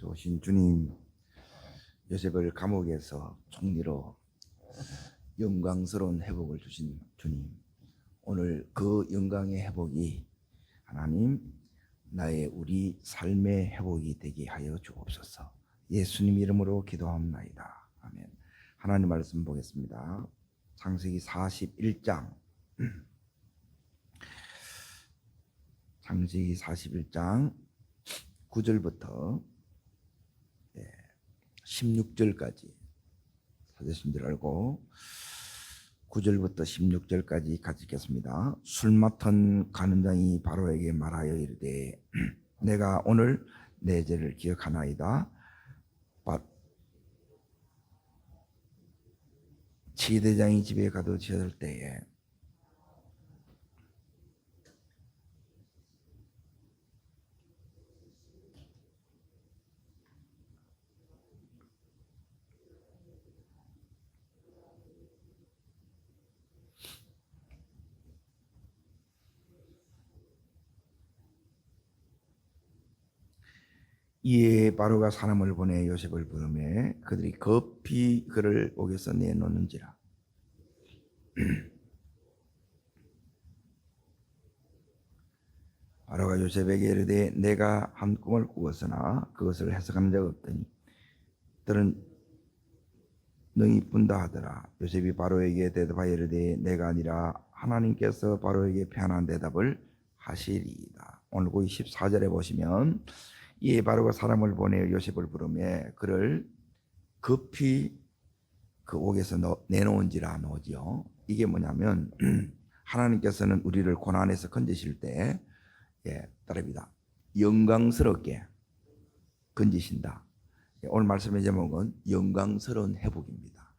좋으신 주님, 요셉을 감옥에서 총리로 영광스러운 회복을 주신 주님, 오늘 그 영광의 회복이 하나님 나의 우리 삶의 회복이 되게 하여 주옵소서. 예수님 이름으로 기도합나이다. 아멘. 하나님 말씀 보겠습니다. 창세기 41장 창세기 41장 9절부터 16절까지 찾으신 줄 알고 9절부터 16절까지 같이 읽겠습니다. 술 맡은 간원장이 바로에게 말하여 이르되 내가 오늘 내 죄를 기억하나이다. 지대장이 집에 가두어졌을 때에 이에 바로가 사람을 보내 요셉을 부르매 그들이 급히 그를 옥에서 내놓는지라. 바로가 요셉에게 이르되 내가 한 꿈을 꾸었으나 그것을 해석한 적 없더니 들은 능히 뿐다 하더라. 요셉이 바로에게 대답하여 이르되 내가 아니라 하나님께서 바로에게 편한 대답을 하시리이다. 오늘 14절에 보시면 이에 바로가 사람을 보내 요셉을 부르매 그를 급히 그 옥에서 내놓은지라 놓지요. 이게 뭐냐면 하나님께서는 우리를 고난에서 건지실 때 따릅니다. 영광스럽게 건지신다. 오늘 말씀의 제목은 영광스러운 회복입니다.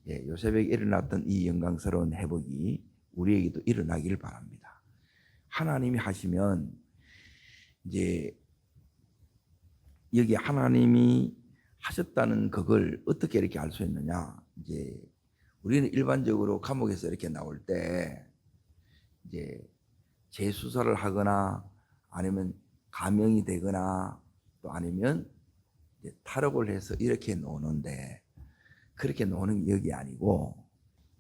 요셉에게 일어났던 이 영광스러운 회복이 우리에게도 일어나길 바랍니다. 하나님이 하시면 이제 여기 하나님이 하셨다는 그걸 어떻게 이렇게 알 수 있느냐? 이제 우리는 일반적으로 감옥에서 이렇게 나올 때 이제 재수사를 하거나 아니면 감형이 되거나 또 아니면 이제 탈옥을 해서 이렇게 노는데 그렇게 노는 여기 아니고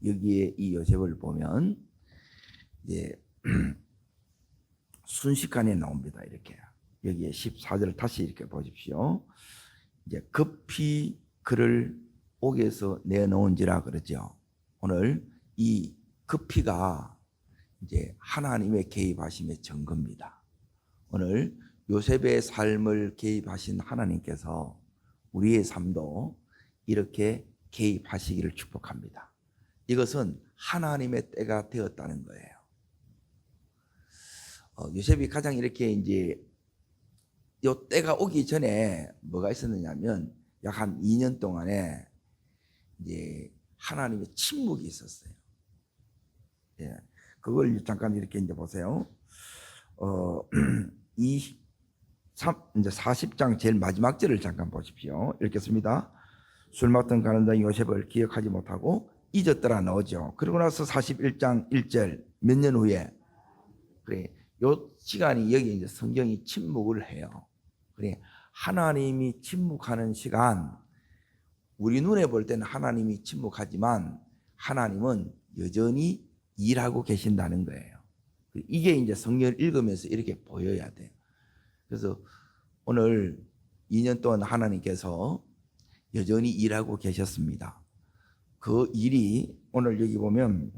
여기에 이 요셉을 보면 이제 순식간에 나옵니다. 이렇게. 여기에 14절 다시 이렇게 보십시오. 이제 급히 그를 옥에서 내놓은지라 그러죠. 오늘 이 급히가 이제 하나님의 개입하심의 증거입니다. 오늘 요셉의 삶을 개입하신 하나님께서 우리의 삶도 이렇게 개입하시기를 축복합니다. 이것은 하나님의 때가 되었다는 거예요. 요셉이 가장 이렇게 이제 요 때가 오기 전에 뭐가 있었느냐면 약 한 2년 동안에 이제 하나님의 침묵이 있었어요. 그걸 잠깐 이렇게 이제 보세요. 이제 40장 제일 마지막 절을 잠깐 보십시오. 읽겠습니다. 술 맡은 간원장이 요셉을 기억하지 못하고 잊었더라 나오죠. 그러고 나서 41장 1절 몇 년 후에 그래 요 시간이 여기 이제 성경이 침묵을 해요. 그래 하나님이 침묵하는 시간, 우리 눈에 볼 때는 하나님이 침묵하지만 하나님은 여전히 일하고 계신다는 거예요. 이게 이제 성경을 읽으면서 이렇게 보여야 돼요. 그래서 오늘 2년 동안 하나님께서 여전히 일하고 계셨습니다. 그 일이 오늘 여기 보면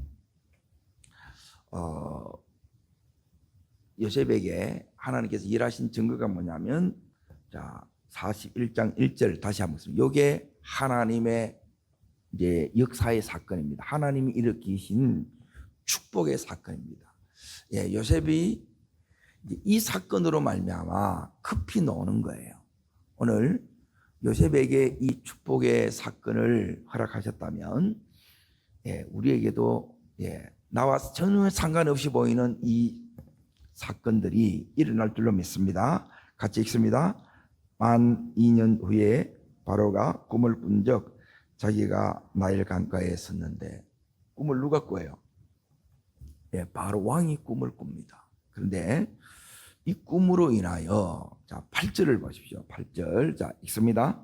요셉에게 하나님께서 일하신 증거가 뭐냐면 자 41장 1절 다시 한번 보겠습니다. 이게 하나님의 이제 역사의 사건입니다. 하나님이 일으키신 축복의 사건입니다. 요셉이 이 사건으로 말미암아 급히 나오는 거예요. 오늘 요셉에게 이 축복의 사건을 허락하셨다면 우리에게도 나와 전혀 상관없이 보이는 이 사건들이 일어날 줄로 믿습니다. 같이 읽습니다. 만 2년 후에 바로가 꿈을 꾼 적 자기가 나일 강가에 섰는데 꿈을 누가 꿔요? 바로 왕이 꿈을 꿉니다. 그런데 이 꿈으로 인하여 자 8절을 보십시오. 8절 자 읽습니다.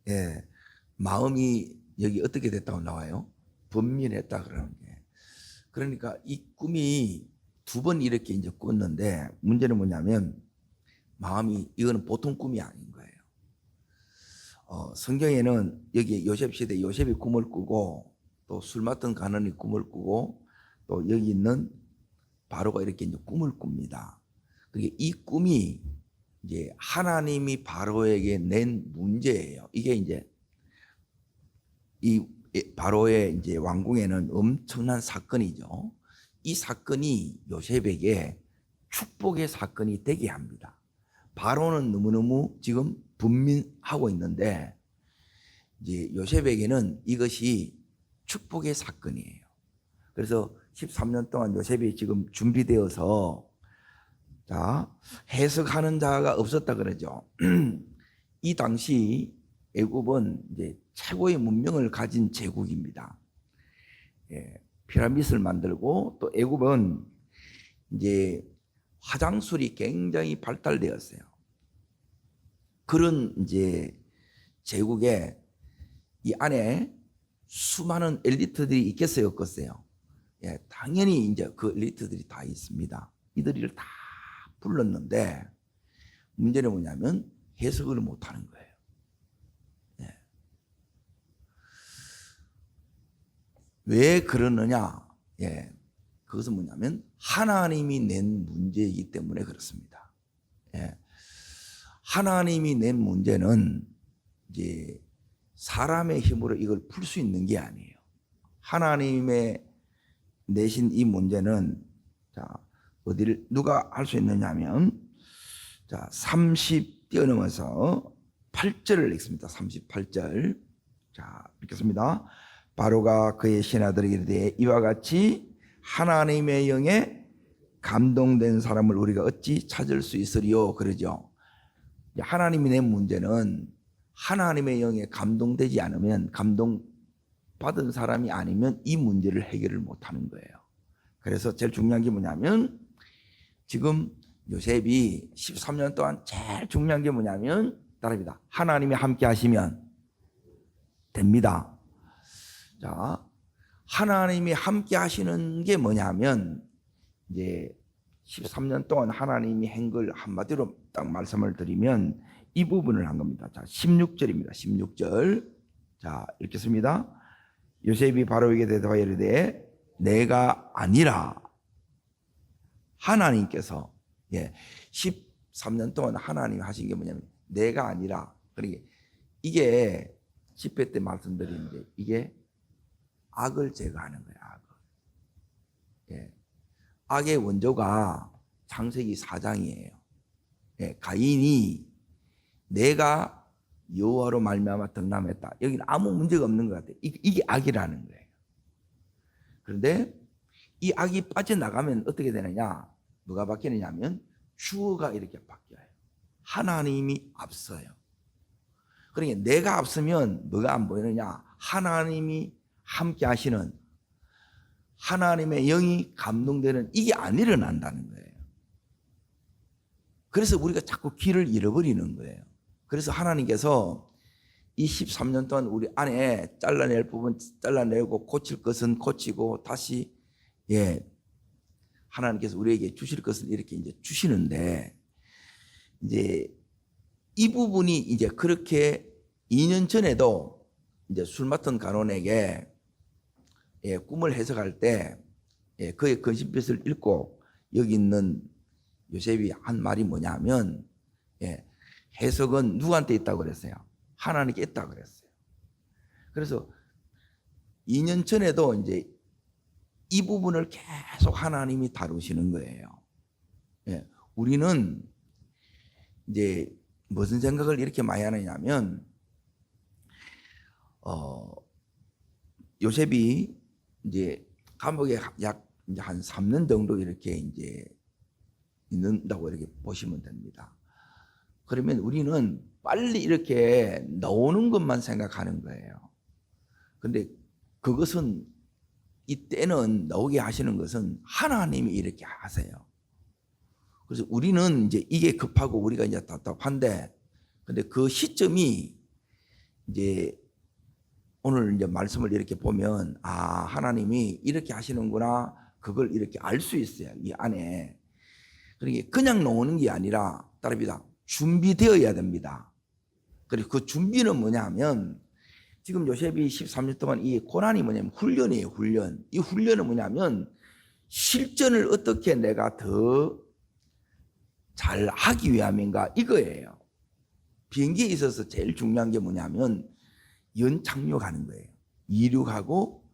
예, 마음이 여기 어떻게 됐다고 나와요? 분민했다 그러는 게. 그러니까 이 꿈이 두 번 이렇게 이제 꿨는데 문제는 뭐냐면 마음이 이거는 보통 꿈이 아닌 거예요. 성경에는 여기 요셉 시대 요셉이 꿈을 꾸고 또 술 맡던 가난이 꿈을 꾸고 또 여기 있는 바로가 이렇게 이제 꿈을 꿉니다. 그게 이 꿈이 이제 하나님이 바로에게 낸 문제예요. 이게 이제 이 바로의 이제 왕궁에는 엄청난 사건이죠. 이 사건이 요셉에게 축복의 사건이 되게 합니다. 바로는 너무너무 지금 분민하고 있는데 이제 요셉에게는 이것이 축복의 사건이에요. 그래서 13년 동안 요셉이 지금 준비되어서 자, 해석하는 자가 없었다 그러죠. 이 당시 애굽은 이제 최고의 문명을 가진 제국입니다. 예, 피라미드를 만들고 또 애굽은 이제 화장술이 굉장히 발달되었어요. 그런 이제 제국에 이 안에 수많은 엘리트들이 있겠어요, 없겠어요? 예, 당연히 이제 그 엘리트들이 다 있습니다. 이들을 다 불렀는데 문제는 뭐냐면 해석을 못하는 거예요. 예. 왜 그러느냐? 예, 그것은 뭐냐면 하나님이 낸 문제이기 때문에 그렇습니다. 예. 하나님이 낸 문제는 이제 사람의 힘으로 이걸 풀 수 있는 게 아니에요. 하나님의 내신 이 문제는 자 어디를 누가 할 수 있느냐면 자 30 뛰어넘어서 8절을 읽습니다. 38절 자 읽겠습니다. 바로가 그의 신하들에게 이르되 이와 같이 하나님의 영에 감동된 사람을 우리가 어찌 찾을 수 있으리요 그러죠. 하나님이 낸 문제는 하나님의 영에 감동되지 않으면 감동받은 사람이 아니면 이 문제를 해결을 못하는 거예요. 그래서 제일 중요한 게 뭐냐면 지금 요셉이 13년 동안 제일 중요한 게 뭐냐면 따라합니다. 하나님이 함께 하시면 됩니다. 자, 하나님이 함께 하시는 게 뭐냐면 이제 13년 동안 하나님이 한 걸 한마디로 딱 말씀을 드리면 이 부분을 한 겁니다. 자, 16절입니다. 16절. 자, 읽겠습니다. 요셉이 바로에게 대답하여 이르되 내가 아니라 하나님께서 13년 동안 하나님이 하신 게 뭐냐면 내가 아니라 그러니까 이게 집회 때 말씀드리는데 이게 악을 제거하는 거예요. 악을. 예. 악의 원조가 창세기 4장이에요. 예. 가인이 내가 여호와로 말미암아 덕남했다. 여기는 아무 문제가 없는 것 같아요. 이게 악이라는 거예요. 그런데 이 악이 빠져나가면 어떻게 되느냐? 뭐가 바뀌느냐면 주어가 이렇게 바뀌어요. 하나님이 앞서요. 그러니까 내가 앞서면 뭐가 안 보이느냐? 하나님이 함께 하시는 하나님의 영이 감동되는 이게 안 일어난다는 거예요. 그래서 우리가 자꾸 길을 잃어버리는 거예요. 그래서 하나님께서 이 13년 동안 우리 안에 잘라낼 부분 잘라내고 고칠 것은 고치고 다시 하나님께서 우리에게 주실 것을 이렇게 이제 주시는데 이제 이 부분이 이제 그렇게 2년 전에도 이제 술 맡은 간원에게 꿈을 해석할 때 그의 근심빛을 읽고 여기 있는 요셉이 한 말이 뭐냐면 해석은 누구한테 있다고 그랬어요? 하나님께 있다고 그랬어요. 그래서 2년 전에도 이제 이 부분을 계속 하나님이 다루시는 거예요. 우리는 이제 무슨 생각을 이렇게 많이 하느냐면 요셉이 이제 감옥에 약 이제 한 3년 정도 이렇게 이제 있는다고 이렇게 보시면 됩니다. 그러면 우리는 빨리 이렇게 나오는 것만 생각하는 거예요. 근데 그것은 이때는 나오게 하시는 것은 하나님이 이렇게 하세요. 그래서 우리는 이제 이게 급하고 우리가 이제 답답한데, 근데 그 시점이 이제 오늘 이제 말씀을 이렇게 보면 하나님이 이렇게 하시는구나, 그걸 이렇게 알 수 있어요. 이 안에. 그러니까 그냥 나오는 게 아니라 따릅니다. 준비되어야 됩니다. 그리고 그 준비는 뭐냐면 지금 요셉이 13년 동안 이 고난이 뭐냐면 훈련이에요. 훈련. 이 훈련은 뭐냐면 실전을 어떻게 내가 더 잘 하기 위함인가 이거예요. 비행기에 있어서 제일 중요한 게 뭐냐면 연착륙하는 거예요. 이륙하고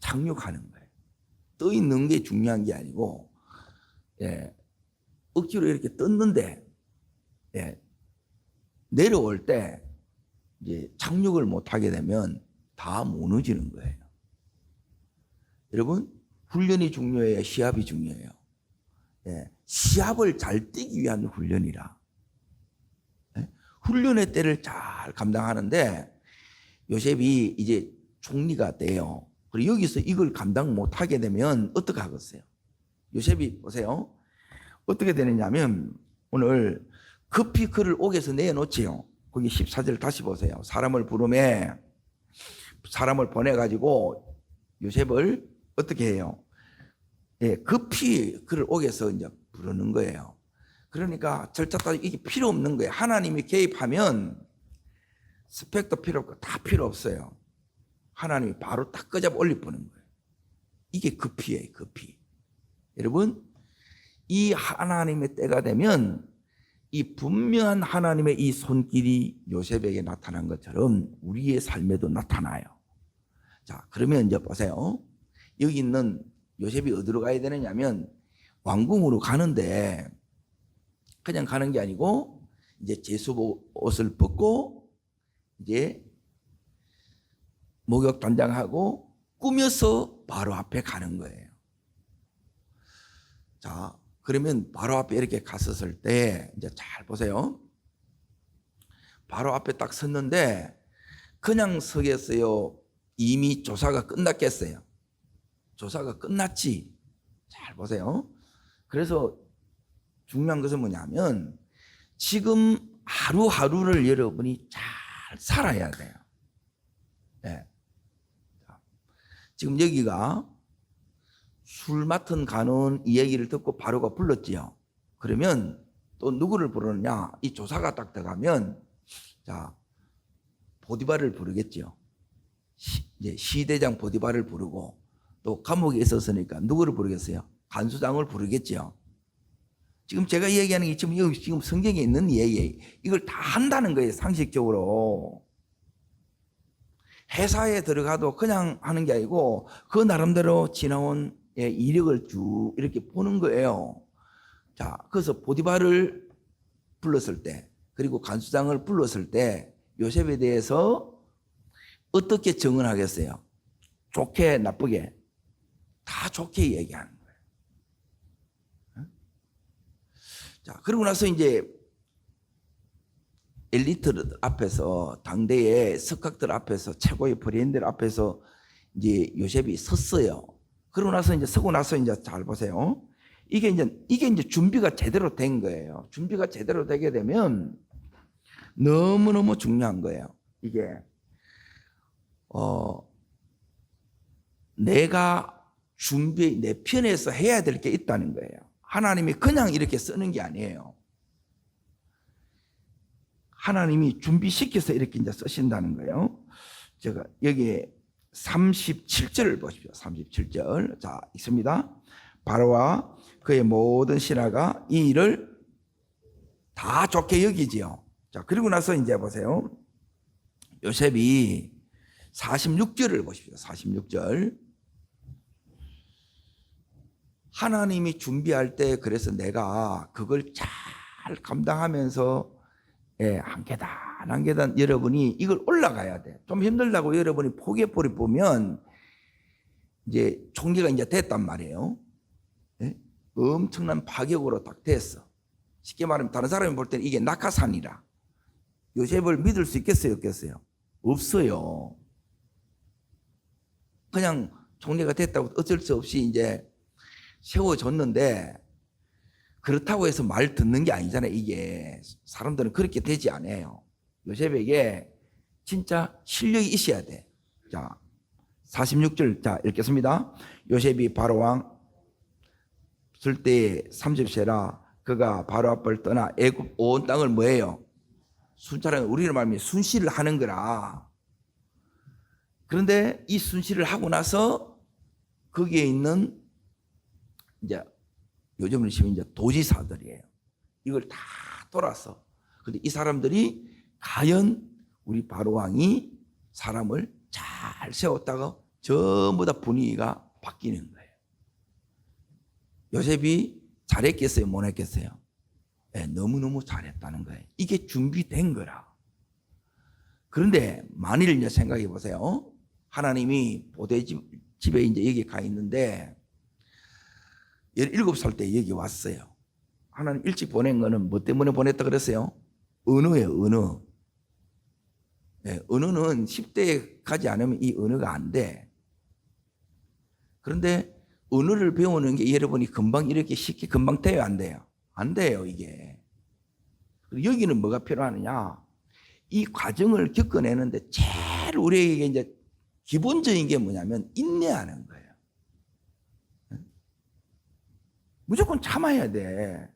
착륙하는 거예요. 떠 있는 게 중요한 게 아니고 억지로 이렇게 떴는데 내려올 때 이제 착륙을 못하게 되면 다 무너지는 거예요. 여러분, 훈련이 중요해요? 시합이 중요해요? 시합을 잘 뛰기 위한 훈련이라. 훈련의 때를 잘 감당하는데 요셉이 이제 총리가 돼요. 그리고 여기서 이걸 감당 못하게 되면 어떻게 하겠어요? 요셉이 보세요. 어떻게 되느냐면 오늘 급히 그를 옥에서 내놓지요. 거기 14절 다시 보세요. 사람을 부르매 사람을 보내가지고 요셉을 어떻게 해요? 급히 그를 옥에서 이제 부르는 거예요. 그러니까 절차 따위 이게 필요 없는 거예요. 하나님이 개입하면 스펙도 필요 없고 다 필요 없어요. 하나님이 바로 딱 끄잡아 올려보는 거예요. 이게 급히예요, 급히. 여러분, 이 하나님의 때가 되면 이 분명한 하나님의 이 손길이 요셉에게 나타난 것처럼 우리의 삶에도 나타나요. 자, 그러면 이제 보세요. 여기 있는 요셉이 어디로 가야 되느냐면 왕궁으로 가는데 그냥 가는 게 아니고 이제 제수복 옷을 벗고 이제 목욕 단장하고 꾸며서 바로 앞에 가는 거예요. 자, 그러면 바로 앞에 이렇게 갔었을 때 이제 잘 보세요. 바로 앞에 딱 섰는데 그냥 서겠어요? 이미 조사가 끝났겠어요? 조사가 끝났지. 잘 보세요. 그래서 중요한 것은 뭐냐면 지금 하루하루를 여러분이 잘 살아야 돼요. 지금 여기가 술 맡은 간원 이 얘기를 듣고 바로가 불렀지요. 그러면 또 누구를 부르느냐? 이 조사가 딱 들어가면 자 보디발을 부르겠지요. 이제 시대장 보디발을 부르고 또 감옥에 있었으니까 누구를 부르겠어요? 간수장을 부르겠지요. 지금 제가 얘기하는 게 지금 성경에 있는 얘기예요. 이걸 다 한다는 거예요. 상식적으로. 회사에 들어가도 그냥 하는 게 아니고 그 나름대로 지나온 이력을 쭉 이렇게 보는 거예요. 자, 그래서 보디발을 불렀을 때 그리고 간수장을 불렀을 때 요셉에 대해서 어떻게 증언하겠어요? 좋게 나쁘게 다 좋게 얘기하는 거예요. 자, 그러고 나서 이제 엘리트들 앞에서 당대의 석학들 앞에서 최고의 브레인들 앞에서 이제 요셉이 섰어요. 그러고 나서 이제 서고 나서 이제 잘 보세요. 이게 이제 준비가 제대로 된 거예요. 준비가 제대로 되게 되면 너무너무 중요한 거예요. 이게 내가 내 편에서 해야 될 게 있다는 거예요. 하나님이 그냥 이렇게 쓰는 게 아니에요. 하나님이 준비시켜서 이렇게 이제 쓰신다는 거예요. 제가 여기 37절을 보십시오. 37절. 자, 있습니다. 바로와 그의 모든 신하가 이 일을 다 좋게 여기지요. 자, 그리고 나서 이제 보세요. 요셉이 46절을 보십시오. 46절. 하나님이 준비할 때 그래서 내가 그걸 잘 감당하면서 한 계단 한 계단 여러분이 이걸 올라가야 돼. 좀 힘들다고 여러분이 포기해버리 보면 이제 총리가 이제 됐단 말이에요. 엄청난 파격으로 딱 됐어. 쉽게 말하면 다른 사람이 볼 때는 이게 낙하산이라. 요셉을 믿을 수 있겠어요, 없겠어요? 없어요. 그냥 총리가 됐다고 어쩔 수 없이 이제 세워줬는데, 그렇다고 해서 말 듣는 게 아니잖아요. 이게 사람들은 그렇게 되지 않아요. 요셉에게 진짜 실력이 있어야 돼. 자, 46절 자 읽겠습니다. 요셉이 바로왕 쓸 때에 30세라 그가 바로 앞을 떠나 애굽 온 땅을 뭐예요? 순찰은 우리로 말하면 순시를 하는 거라. 그런데 이 순시를 하고 나서 거기에 있는 이제 요즘으로 치면 이제 도지사들이에요. 이걸 다 돌아서. 근데 이 사람들이 과연 우리 바로왕이 사람을 잘 세웠다가 전부 다 분위기가 바뀌는 거예요. 요셉이 잘했겠어요? 못했겠어요? 네, 너무너무 잘했다는 거예요. 이게 준비된 거라. 그런데 만일 이제 생각해 보세요. 하나님이 보대집에 이제 여기 가 있는데 17살 때 여기 왔어요. 하나님 일찍 보낸 거는 뭐 때문에 보냈다 그랬어요? 언어예요, 언어. 네, 언어는 10대에 가지 않으면 이 언어가 안 돼. 그런데 언어를 배우는 게 여러분이 금방 이렇게 쉽게 금방 돼요, 안 돼요? 안 돼요, 이게. 여기는 뭐가 필요하느냐? 이 과정을 겪어내는데 제일 우리에게 이제 기본적인 게 뭐냐면 인내하는 거예요. 무조건 참아야 돼.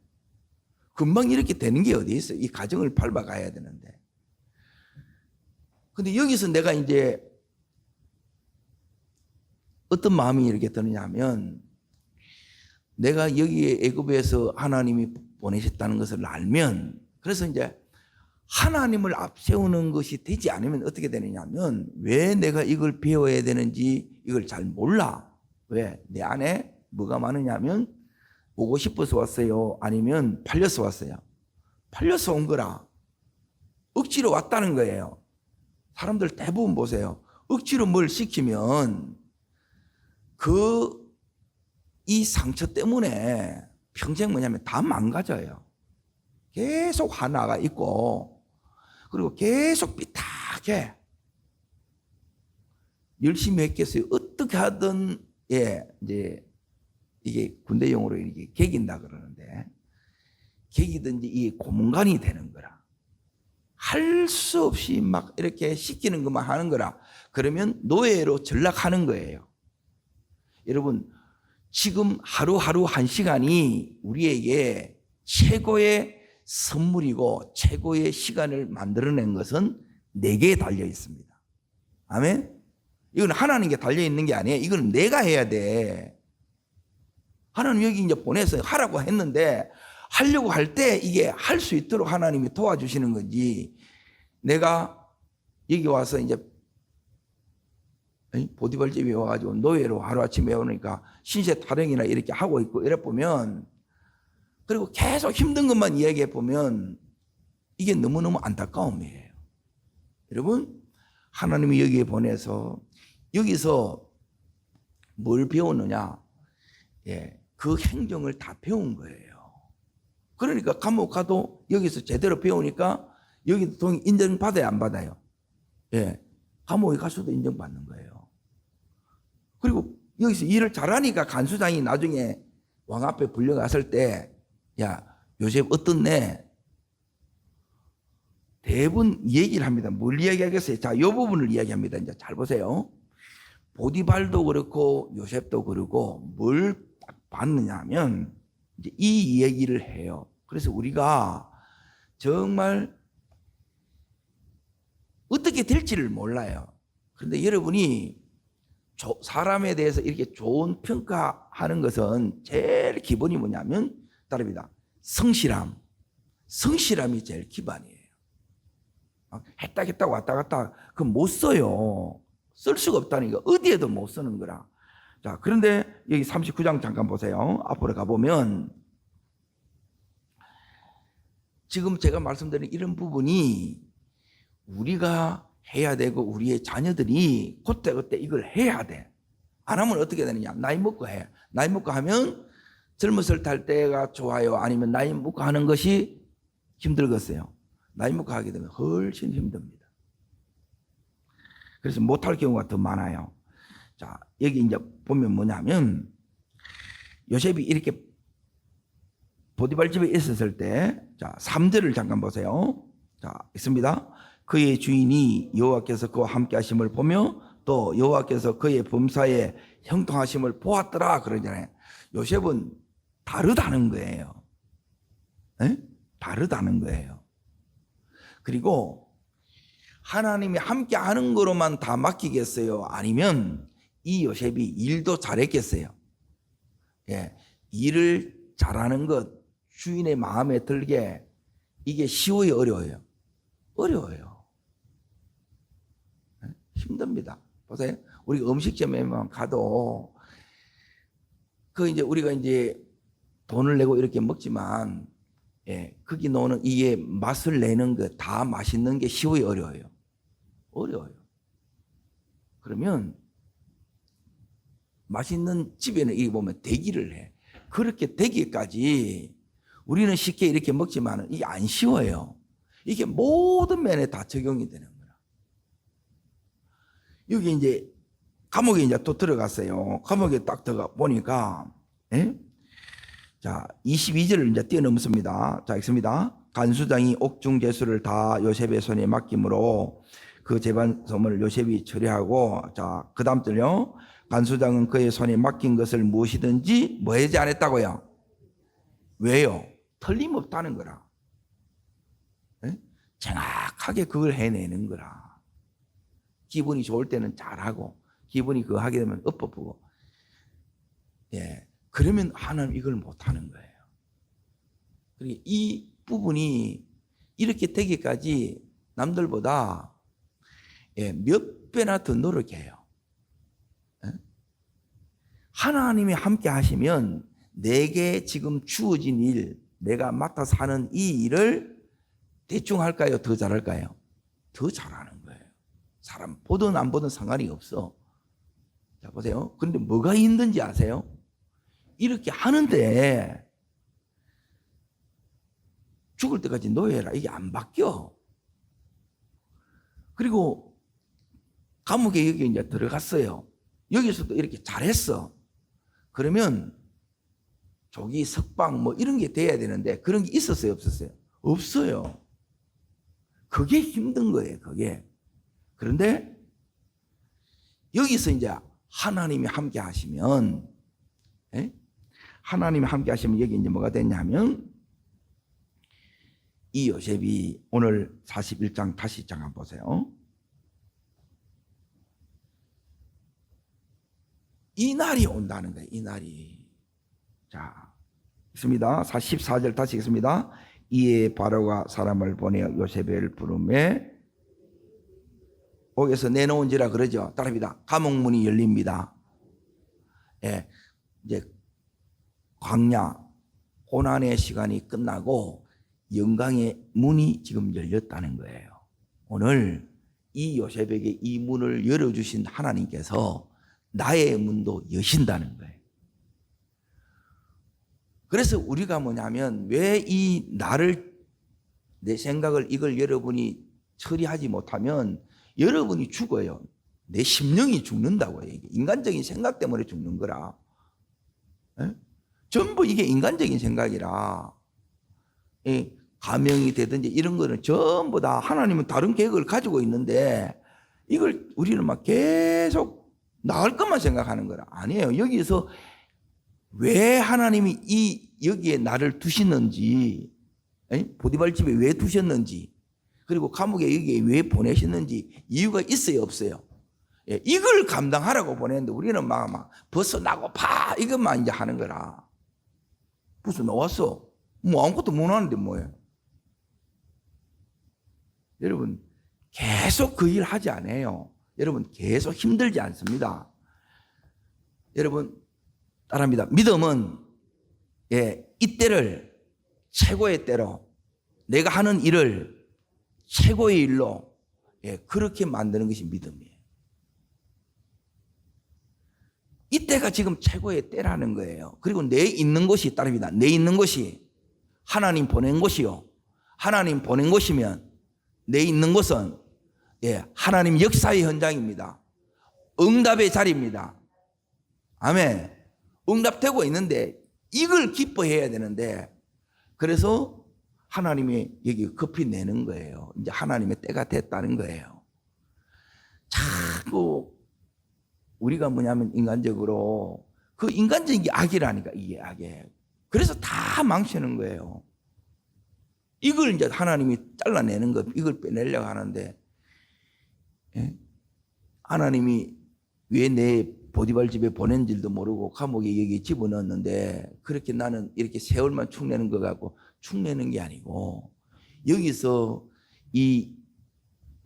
금방 이렇게 되는 게 어디 있어요? 이 과정을 밟아가야 되는데. 근데 여기서 내가 이제 어떤 마음이 이렇게 드느냐면, 내가 여기에 애굽에서 하나님이 보내셨다는 것을 알면, 그래서 이제 하나님을 앞세우는 것이 되지 않으면 어떻게 되느냐면, 왜 내가 이걸 배워야 되는지 이걸 잘 몰라. 왜? 내 안에 뭐가 많으냐면, 오고 싶어서 왔어요? 아니면 팔려서 왔어요? 팔려서 온 거라. 억지로 왔다는 거예요. 사람들 대부분 보세요. 억지로 뭘 시키면 이 상처 때문에 평생 뭐냐면 다 망가져요. 계속 화나가 있고, 그리고 계속 삐딱해. 열심히 했겠어요. 어떻게 하든, 예, 이제 이게 군대용어로 이렇게 개긴다 그러는데, 개기든지 이게 고문관이 되는 거라. 할 수 없이 막 이렇게 시키는 것만 하는 거라. 그러면 노예로 전락하는 거예요. 여러분, 지금 하루하루 한 시간이 우리에게 최고의 선물이고 최고의 시간을 만들어낸 것은 내게 달려 있습니다. 아멘? 이건 하나님께 달려 있는 게 아니에요. 이건 내가 해야 돼. 하나님 여기 이제 보내서 하라고 했는데, 하려고 할 때 이게 할 수 있도록 하나님이 도와주시는 거지. 내가 여기 와서 이제 보디발집에 와가지고 노예로 하루아침에 오니까 신세 타령이나 이렇게 하고 있고 이래 보면, 그리고 계속 힘든 것만 이야기해 보면 이게 너무너무 안타까움이에요. 여러분, 하나님이 여기에 보내서 여기서 뭘 배우느냐? 예, 그 행정을 다 배운 거예요. 그러니까 감옥 가도 여기서 제대로 배우니까 여기도 동 인정받아야 안 받아요? 예, 감옥에 가서도 인정받는 거예요. 그리고 여기서 일을 잘하니까 간수장이 나중에 왕 앞에 불려갔을 때, 야, 요셉 어떻네? 대부분 얘기를 합니다. 뭘 이야기하겠어요? 자, 이 부분을 이야기합니다. 이제 잘 보세요. 보디발도 그렇고 요셉도 그렇고 뭘 봤느냐 하면 이제 이 얘기를 해요. 그래서 우리가 정말 어떻게 될지를 몰라요. 그런데 여러분이 사람에 대해서 이렇게 좋은 평가하는 것은 제일 기본이 뭐냐면 따릅니다. 성실함. 성실함이 제일 기반이에요. 했다 왔다 갔다 그건 못 써요. 쓸 수가 없다니까. 어디에도 못 쓰는 거라. 자, 그런데 여기 39장 잠깐 보세요. 앞으로 가보면 지금 제가 말씀드린 이런 부분이 우리가 해야 되고 우리의 자녀들이 그때 이걸 해야 돼. 안 하면 어떻게 되느냐? 나이 먹고 해. 나이 먹고 하면 젊었을 탈 때가 좋아요? 아니면 나이 먹고 하는 것이 힘들겠어요? 나이 먹고 하게 되면 훨씬 힘듭니다. 그래서 못할 경우가 더 많아요. 자, 여기 이제 보면 뭐냐면 요셉이 이렇게 보디발 집에 있었을 때, 자, 3절을 잠깐 보세요. 자, 있습니다. 그의 주인이 여호와께서 그와 함께 하심을 보며 또 여호와께서 그의 범사에 형통하심을 보았더라 그러잖아요. 요셉은 다르다는 거예요. 네? 다르다는 거예요. 그리고 하나님이 함께 하는 거로만 다 맡기겠어요? 아니면 이 요셉이 일도 잘했겠어요? 예, 일을 잘하는 것, 주인의 마음에 들게 이게 쉬워요, 어려워요? 어려워요. 예? 힘듭니다. 보세요. 우리 음식점에만 가도 그 이제 우리가 이제 돈을 내고 이렇게 먹지만, 예, 거기 넣는 이게 맛을 내는 거 다 맛있는 게 쉬워요, 어려워요? 어려워요. 그러면 맛있는 집에는 이게 보면 대기를 해. 그렇게 되기까지 우리는 쉽게 이렇게 먹지만 이게 안 쉬워요. 이게 모든 면에 다 적용이 되는 거야. 여기 이제 감옥에 이제 또 들어갔어요. 감옥에 딱 들어가 보니까, 예? 자, 22절을 이제 뛰어넘습니다. 자, 읽습니다. 간수장이 옥중 제수를 다 요셉의 손에 맡김으로 그 재반소문을 요셉이 처리하고, 자, 그 다음 절요. 간수장은 그의 손에 맡긴 것을 무엇이든지 뭐 하지 않았다고요? 왜요? 틀림없다는 거라. 네? 정확하게 그걸 해내는 거라. 기분이 좋을 때는 잘하고 기분이 그거 하게 되면 엎어보고. 예, 그러면 하나님 이걸 못하는 거예요. 그리고 이 부분이 이렇게 되기까지 남들보다, 예, 몇 배나 더 노력해요. 하나님이 함께 하시면 내게 지금 주어진 일, 내가 맡아서 하는 이 일을 대충 할까요? 더 잘할까요? 더 잘하는 거예요. 사람 보든 안 보든 상관이 없어. 자, 보세요. 그런데 뭐가 힘든지 아세요? 이렇게 하는데 죽을 때까지 노예라. 이게 안 바뀌어. 그리고 감옥에 여기 이제 들어갔어요. 여기서도 이렇게 잘했어. 그러면 조기, 석방 뭐 이런 게 돼야 되는데 그런 게 있었어요, 없었어요? 없어요. 그게 힘든 거예요, 그게. 그런데 여기서 이제 하나님이 함께 하시면, 예? 하나님이 함께 하시면 여기 이제 뭐가 됐냐면 이 요셉이 오늘 41장 다시 잠깐 보세요. 이 날이 온다는 거예요. 이 날이. 자, 있습니다. 14절 다시 읽습니다. 이에 바로가 사람을 보내어 요셉을 부르매 옥에서 내놓은지라 그러죠. 따라합니다. 감옥문이 열립니다. 예, 이제 광야 고난의 시간이 끝나고 영광의 문이 지금 열렸다는 거예요. 오늘 이 요셉에게 이 문을 열어주신 하나님께서 나의 문도 여신다는 거예요. 그래서 우리가 뭐냐면 왜 이 나를, 내 생각을 이걸 여러분이 처리하지 못하면 여러분이 죽어요. 내 심령이 죽는다고요. 이게 인간적인 생각 때문에 죽는 거라. 에? 전부 이게 인간적인 생각이라. 가명이 되든지 이런 거는 전부 다 하나님은 다른 계획을 가지고 있는데 이걸 우리는 막 계속 나을 것만 생각하는 거라. 아니에요. 여기서 왜 하나님이 여기에 나를 두시는지, 보디발 집에 왜 두셨는지, 그리고 감옥에 여기에 왜 보내셨는지 이유가 있어요, 없어요? 예, 이걸 감당하라고 보냈는데 우리는 막 벗어나고 파 이것만 이제 하는 거라. 벌써 나왔어. 뭐 아무것도 못 하는데 뭐예요? 여러분 계속 그 일 하지 않아요. 여러분 계속 힘들지 않습니다. 여러분 따라합니다. 믿음은, 예, 이때를 최고의 때로 내가 하는 일을 최고의 일로, 예, 그렇게 만드는 것이 믿음이에요. 이때 이때가 지금 최고의 때라는 거예요. 그리고 내 있는 곳이 따릅니다. 내 있는 곳이 하나님 보낸 곳이요. 하나님 보낸 곳이면 내 있는 곳은 하나님 역사의 현장입니다. 응답의 자리입니다. 아멘. 응답되고 있는데 이걸 기뻐해야 되는데, 그래서 하나님이 여기 급히 내는 거예요. 이제 하나님의 때가 됐다는 거예요. 자꾸 우리가 뭐냐면 인간적으로, 그 인간적인 게 악이라니까, 이게 악이에요. 그래서 다 망치는 거예요. 이걸 이제 하나님이 잘라내는 거, 이걸 빼내려고 하는데, 하나님이 왜 내 보디발 집에 보낸 줄도 모르고 감옥에 여기 집어넣었는데, 그렇게 나는 이렇게 세월만 축내는 것 같고, 축내는 게 아니고, 여기서 이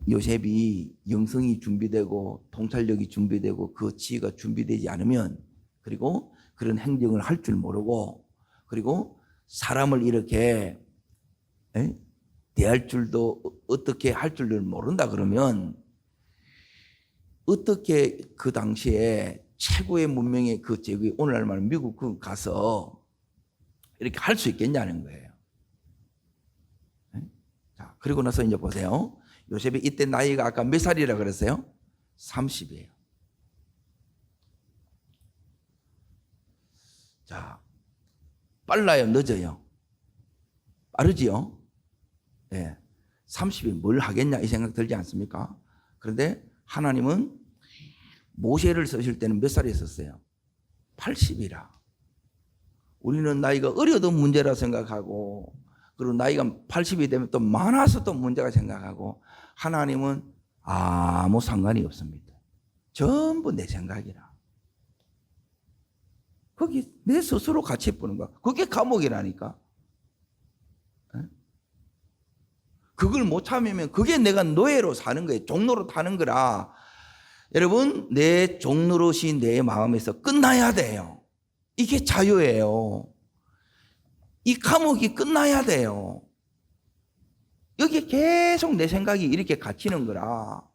요셉이 영성이 준비되고 통찰력이 준비되고 그 지혜가 준비되지 않으면, 그리고 그런 행정을 할 줄 모르고, 그리고 사람을 이렇게 대할 줄도 어떻게 할 줄을 모른다 그러면, 어떻게 그 당시에 최고의 문명의 그 제국이 오늘날 말하면 미국 가서 이렇게 할 수 있겠냐는 거예요. 자, 그리고 나서 이제 보세요. 요셉이 이때 나이가 아까 몇 살이라 그랬어요? 30이에요. 자, 빨라요, 늦어요? 빠르지요? 네. 30이 뭘 하겠냐 이 생각 들지 않습니까? 그런데 하나님은 모세를 쓰실 때는 몇 살에 썼어요? 80이라. 우리는 나이가 어려도 문제라 생각하고, 그리고 나이가 80이 되면 또 많아서 또 문제가 생각하고, 하나님은 아무 상관이 없습니다. 전부 내 생각이라. 거기 내 스스로 같이 보는 거야. 그게 감옥이라니까. 그걸 못 참으면 그게 내가 노예로 사는 거예요. 종로로 타는 거라. 여러분, 내 종로릇이 내 마음에서 끝나야 돼요. 이게 자유예요. 이 감옥이 끝나야 돼요. 여기 계속 내 생각이 이렇게 갇히는 거라.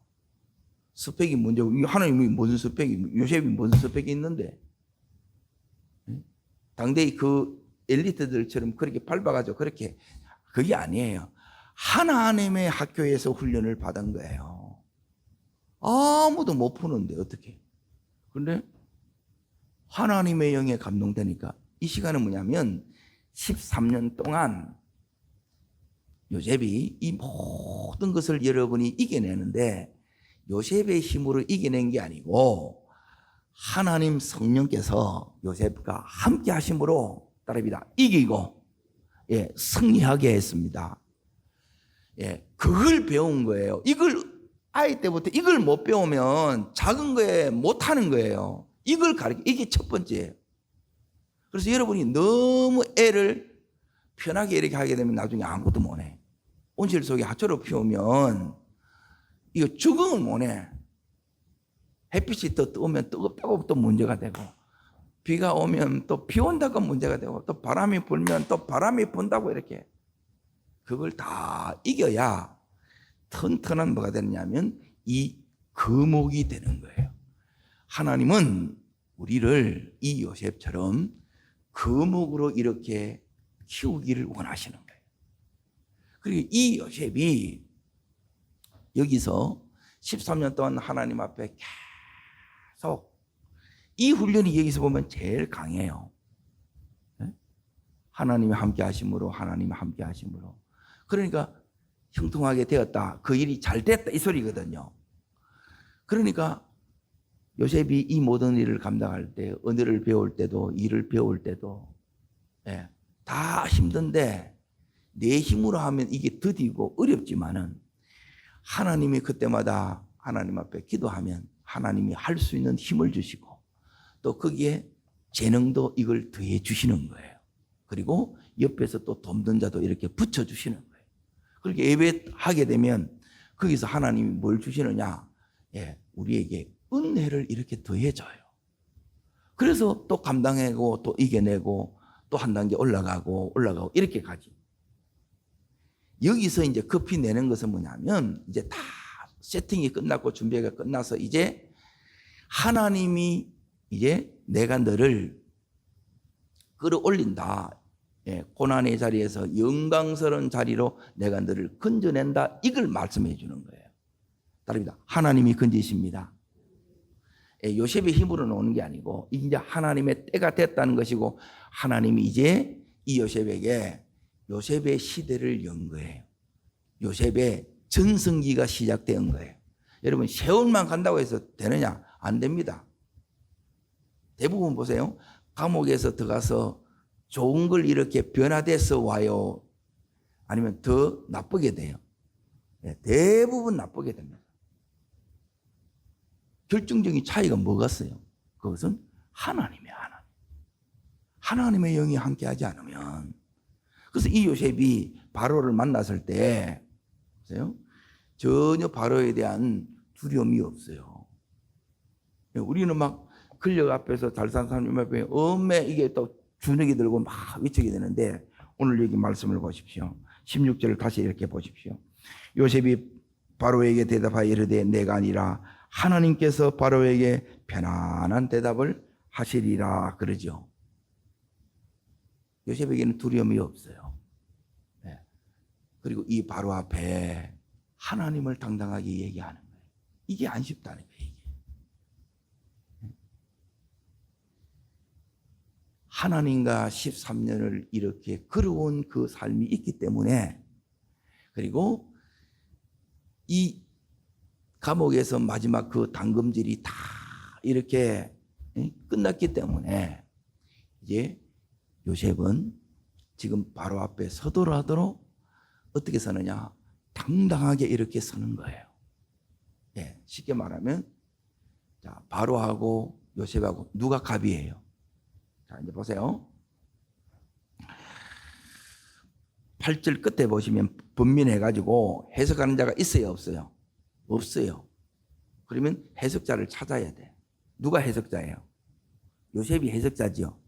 스펙이 문제고, 하나님이 무슨 스펙이, 요셉이 무슨 스펙이 있는데, 당대의 그 엘리트들처럼 그렇게 밟아가지고 그렇게, 그게 아니에요. 하나님의 학교에서 훈련을 받은 거예요. 아무도 못 푸는데 어떻게. 그런데 하나님의 영에 감동되니까, 이 시간은 뭐냐면 13년 동안 요셉이 이 모든 것을 여러분이 이겨내는데, 요셉의 힘으로 이겨낸 게 아니고 하나님 성령께서 요셉과 함께 하심으로 따릅니다. 이기고 승리하게 했습니다. 그걸 배운 거예요. 이걸 아이 때부터 이걸 못 배우면 작은 거에 못 하는 거예요. 이걸 가르쳐, 이게 첫 번째예요. 그래서 여러분이 너무 애를 편하게 이렇게 하게 되면 나중에 아무것도 못 해. 온실 속에 하초를 피우면 이거 적응을 못 해. 햇빛이 또 뜨면 뜨겁다고 또 문제가 되고, 비가 오면 또 비 온다고 문제가 되고, 또 바람이 불면 또 바람이 분다고, 이렇게 그걸 다 이겨야 튼튼한 뭐가 되느냐면 이 거목이 되는 거예요. 하나님은 우리를 이 요셉처럼 거목으로 이렇게 키우기를 원하시는 거예요. 그리고 이 요셉이 여기서 13년 동안 하나님 앞에 계속, 이 훈련이 여기서 보면 제일 강해요. 하나님이 함께 하심으로, 하나님이 함께 하심으로. 그러니까 형통하게 되었다, 그 일이 잘 됐다, 이 소리거든요. 그러니까 요셉이 이 모든 일을 감당할 때, 언어를 배울 때도, 일을 배울 때도 다 힘든데, 내 힘으로 하면 이게 더디고 어렵지만은 하나님이 그때마다 하나님 앞에 기도하면 하나님이 할 수 있는 힘을 주시고, 또 거기에 재능도 이걸 더해 주시는 거예요. 그리고 옆에서 또 돕는 자도 이렇게 붙여주시는 거예요. 그렇게 예배하게 되면 거기서 하나님이 뭘 주시느냐? 우리에게 은혜를 이렇게 더해줘요. 그래서 또 감당하고 또 이겨내고 또 한 단계 올라가고 이렇게 가지. 여기서 이제 급히 내는 것은 뭐냐면, 이제 다 세팅이 끝났고 준비가 끝나서 이제 하나님이 이제 내가 너를 끌어올린다. 예, 고난의 자리에서 영광스러운 자리로 내가 너를 건져낸다. 이걸 말씀해 주는 거예요. 따릅니다. 하나님이 건지십니다. 예, 요셉의 힘으로는 오는 게 아니고 이제 하나님의 때가 됐다는 것이고 하나님이 이제 이 요셉에게 요셉의 시대를 연 거예요. 요셉의 전성기가 시작된 거예요. 여러분 세월만 간다고 해서 되느냐? 안 됩니다. 대부분 보세요. 감옥에서 들어가서 좋은 걸 이렇게 변화돼서 와요? 아니면 더 나쁘게 돼요? 네, 대부분 나쁘게 됩니다. 결정적인 차이가 뭐겠어요? 그것은 하나님이에요. 하나님의 영이 함께하지 않으면. 그래서 이 요셉이 바로를 만났을 때 보세요. 전혀 바로에 대한 두려움이 없어요. 우리는 막 권력 앞에서 잘 사는 사람 앞에 엄매 이게 또 주눅이 들고 막 외치게 되는데 오늘 여기 말씀을 보십시오. 16절을 다시 이렇게 보십시오. 요셉이 바로에게 대답하여 이르되 내가 아니라 하나님께서 바로에게 편안한 대답을 하시리라 그러죠. 요셉에게는 두려움이 없어요. 네. 그리고 이 바로 앞에 하나님을 당당하게 얘기하는 거예요. 이게 안 쉽다는 거예요. 이게. 하나님과 13년을 이렇게 걸어온 그 삶이 있기 때문에 그리고 이 감옥에서 마지막 그 당금질이 다 이렇게 끝났기 때문에 이제 요셉은 지금 바로 앞에 서더라도 어떻게 서느냐? 당당하게 이렇게 서는 거예요. 예, 쉽게 말하면 자, 바로하고 요셉하고 누가 갑이에요? 자, 이제 보세요. 8절 끝에 보시면 번민해가지고 해석하는 자가 있어요, 없어요? 없어요. 그러면 해석자를 찾아야 돼. 누가 해석자예요? 요셉이 해석자지요.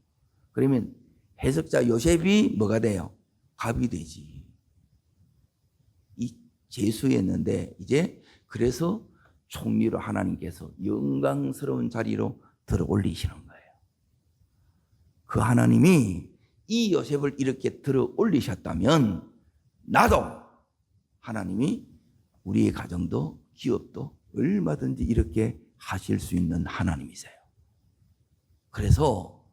그러면 해석자 요셉이 뭐가 돼요? 갑이 되지. 이 재수였는데 이제 그래서 총리로 하나님께서 영광스러운 자리로 들어 올리시는 거예요. 그 하나님이 이 요셉을 이렇게 들어 올리셨다면 나도 하나님이 우리의 가정도 기업도 얼마든지 이렇게 하실 수 있는 하나님이세요. 그래서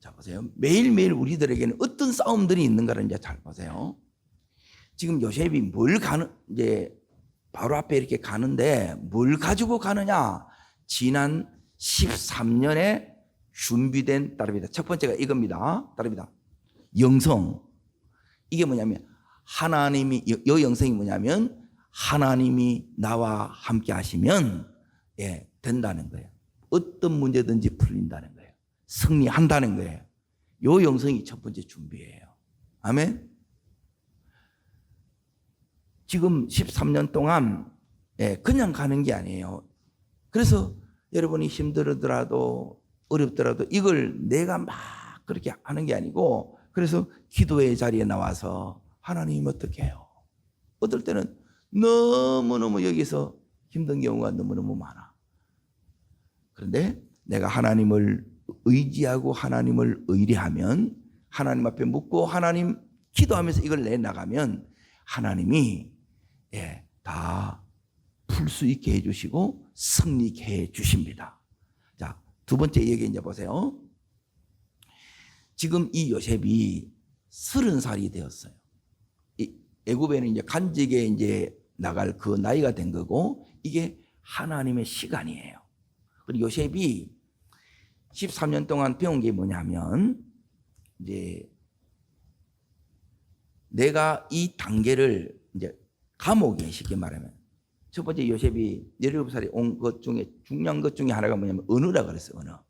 자 보세요. 매일매일 우리들에게는 어떤 싸움들이 있는가를 이제 잘 보세요. 지금 요셉이 뭘 가는 이제 바로 앞에 이렇게 가는데 뭘 가지고 가느냐? 지난 13년에 준비된 따릅니다. 첫 번째가 이겁니다. 따릅니다. 영성. 이게 뭐냐면 하나님이 요 영성이 뭐냐면 하나님이 나와 함께 하시면 예, 된다는 거예요. 어떤 문제든지 풀린다는 거예요. 승리한다는 거예요. 요 영성이 첫 번째 준비예요. 아멘. 지금 13년 동안 예, 그냥 가는 게 아니에요. 그래서 여러분이 힘들더라도 어렵더라도 이걸 내가 막 그렇게 하는 게 아니고 그래서 기도의 자리에 나와서 하나님 어떻게 해요? 어떨 때는 너무너무 여기서 힘든 경우가 너무너무 많아. 그런데 내가 하나님을 의지하고 하나님을 의뢰하면 하나님 앞에 묻고 하나님 기도하면서 이걸 내나가면 하나님이 예, 다 풀 수 있게 해주시고 승리케 해주십니다. 자, 두 번째 얘기 이제 보세요. 지금 이 요셉이 30살이 되었어요. 이 애굽에는 이제 간직에 이제 나갈 그 나이가 된 거고 이게 하나님의 시간이에요. 그리고 요셉이 13년 동안 배운 게 뭐냐면 이제 내가 이 단계를 이제 감옥에 쉽게 말하면 첫 번째 요셉이 17살에 온 것 중에 중요한 것 중에 하나가 뭐냐면 언어라 그랬어요. 언어.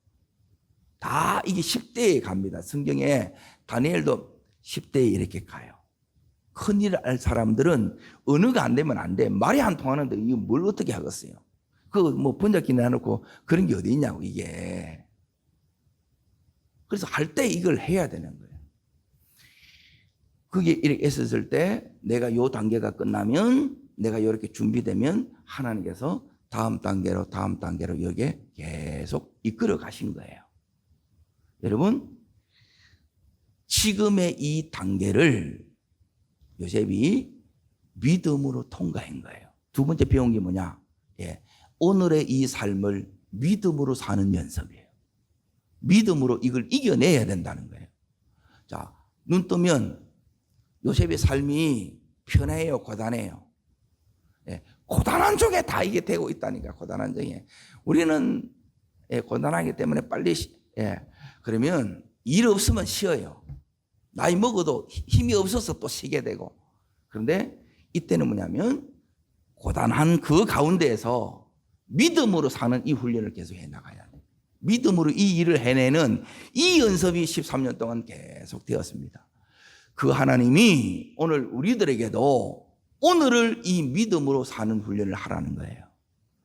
다 이게 10대에 갑니다. 성경에 다니엘도 10대에 이렇게 가요. 큰일 알 사람들은 언어가 안 되면 안 돼. 말이 안 통하는데 이거 뭘 어떻게 하겠어요? 그 뭐 번역기 내놓고 그런 게 어디 있냐고 이게. 그래서 할 때 이걸 해야 되는 거예요. 그게 이렇게 했었을 때 내가 요 단계가 끝나면 내가 이렇게 준비되면 하나님께서 다음 단계로 여기에 계속 이끌어 가신 거예요. 여러분, 지금의 이 단계를 요셉이 믿음으로 통과한 거예요. 두 번째 배운 게 뭐냐? 오늘의 이 삶을 믿음으로 사는 연습이에요. 믿음으로 이걸 이겨내야 된다는 거예요. 자, 눈 뜨면 요셉의 삶이 편해요, 고단해요? 고단한 쪽에 다 이게 되고 있다니까, 고단한 쪽에. 우리는 고단하기 때문에 빨리, 그러면 일 없으면 쉬어요. 나이 먹어도 힘이 없어서 또 쉬게 되고. 그런데 이때는 뭐냐면 고단한 그 가운데에서 믿음으로 사는 이 훈련을 계속 해나가야 돼요. 믿음으로 이 일을 해내는 이 연습이 13년 동안 계속 되었습니다. 그 하나님이 오늘 우리들에게도 오늘을 이 믿음으로 사는 훈련을 하라는 거예요.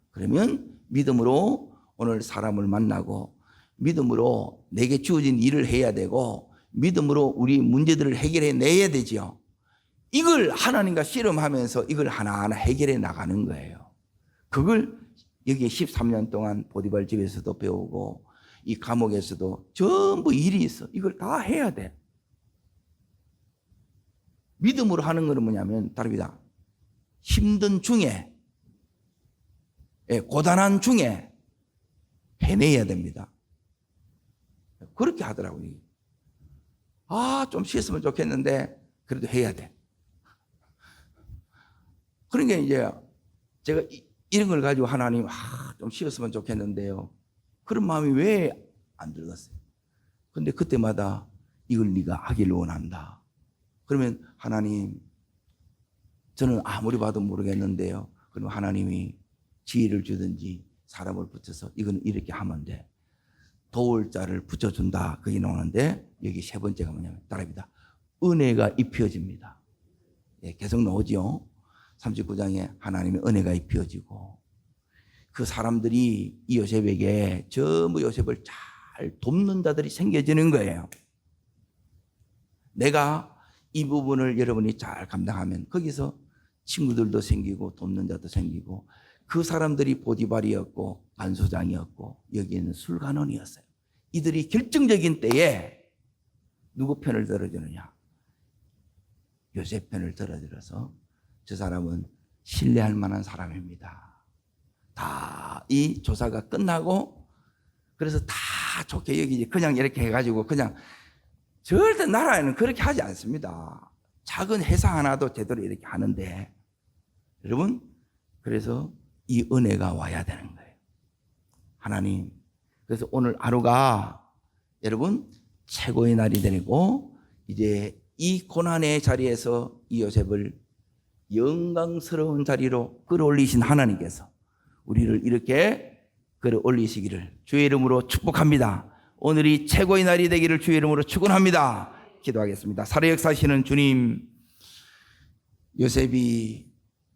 그러면 믿음으로 오늘 사람을 만나고 믿음으로 내게 주어진 일을 해야 되고 믿음으로 우리 문제들을 해결해 내야 되죠. 이걸 하나님과 씨름하면서 이걸 하나하나 해결해 나가는 거예요. 그걸 여기 13년 동안 보디발 집에서도 배우고 이 감옥에서도 전부 일이 있어. 이걸 다 해야 돼. 믿음으로 하는 것은 뭐냐면 다릅니다. 힘든 중에, 고단한 중에 해내야 됩니다. 그렇게 하더라고요. 좀 쉬었으면 좋겠는데 그래도 해야 돼. 그러니까 이제 제가 이런 걸 가지고 하나님 좀 쉬었으면 좋겠는데요. 그런 마음이 왜 안 들었어요? 근데 그때마다 이걸 네가 하길 원한다. 그러면 하나님, 저는 아무리 봐도 모르겠는데요. 그럼 하나님이 지혜를 주든지 사람을 붙여서 이건 이렇게 하면 돼. 도울 자를 붙여준다. 그게 나오는데 여기 세 번째가 뭐냐면 따라합니다. 은혜가 입혀집니다. 계속 나오죠. 39장에 하나님의 은혜가 입혀지고 그 사람들이 이 요셉에게 전부 요셉을 잘 돕는 자들이 생겨지는 거예요. 내가 이 부분을 여러분이 잘 감당하면 거기서 친구들도 생기고 돕는 자도 생기고 그 사람들이 보디발이었고 간소장이었고 여기에는 술간원이었어요. 이들이 결정적인 때에 누구 편을 들어주느냐? 요셉 편을 들어들어서 저 사람은 신뢰할 만한 사람입니다. 다 이 조사가 끝나고 그래서 다 좋게 여기지. 그냥 이렇게 해가지고 그냥 절대 나라에는 그렇게 하지 않습니다. 작은 회사 하나도 제대로 이렇게 하는데 여러분, 그래서 이 은혜가 와야 되는 거예요. 하나님, 그래서 오늘 하루가 여러분 최고의 날이 되고 이제 이 고난의 자리에서 이 요셉을 영광스러운 자리로 끌어올리신 하나님께서 우리를 이렇게 끌어올리시기를 주의 이름으로 축복합니다. 오늘이 최고의 날이 되기를 주의 이름으로 축원합니다. 기도하겠습니다. 살아 역사하시는 주님, 요셉이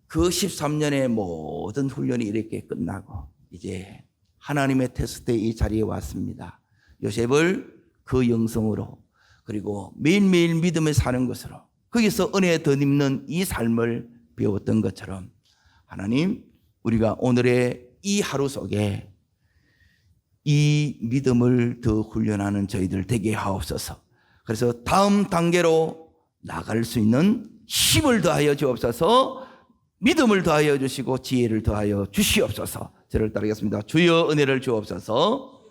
그 13년의 모든 훈련이 이렇게 끝나고 이제 하나님의 테스트의 이 자리에 왔습니다. 요셉을 그 영성으로 그리고 매일매일 믿음에 사는 것으로 거기서 은혜에 덧입는 이 삶을 배웠던 것처럼 하나님, 우리가 오늘의 이 하루 속에 이 믿음을 더 훈련하는 저희들 되게 하옵소서. 그래서 다음 단계로 나갈 수 있는 힘을 더하여 주옵소서. 믿음을 더하여 주시고 지혜를 더하여 주시옵소서. 저를 따르겠습니다. 주여 은혜를 주옵소서.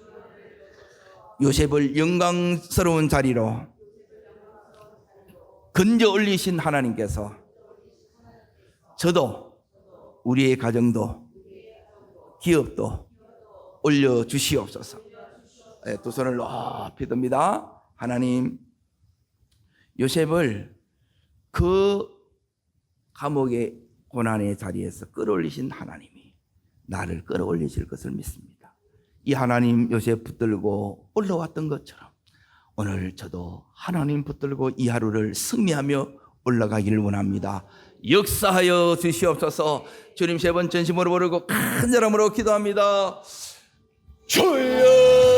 요셉을 영광스러운 자리로 건져 올리신 하나님께서 저도 우리의 가정도 기업도 올려주시옵소서. 두 손을 높이 듭니다. 하나님, 요셉을 그 감옥의 고난의 자리에서 끌어올리신 하나님이 나를 끌어올리실 것을 믿습니다. 이 하나님 요셉 붙들고 올라왔던 것처럼 오늘 저도 하나님 붙들고 이 하루를 승리하며 올라가기를 원합니다. 역사하여 주시옵소서. 주님 세 번 전심으로 부르고 간절함으로 기도합니다. 주여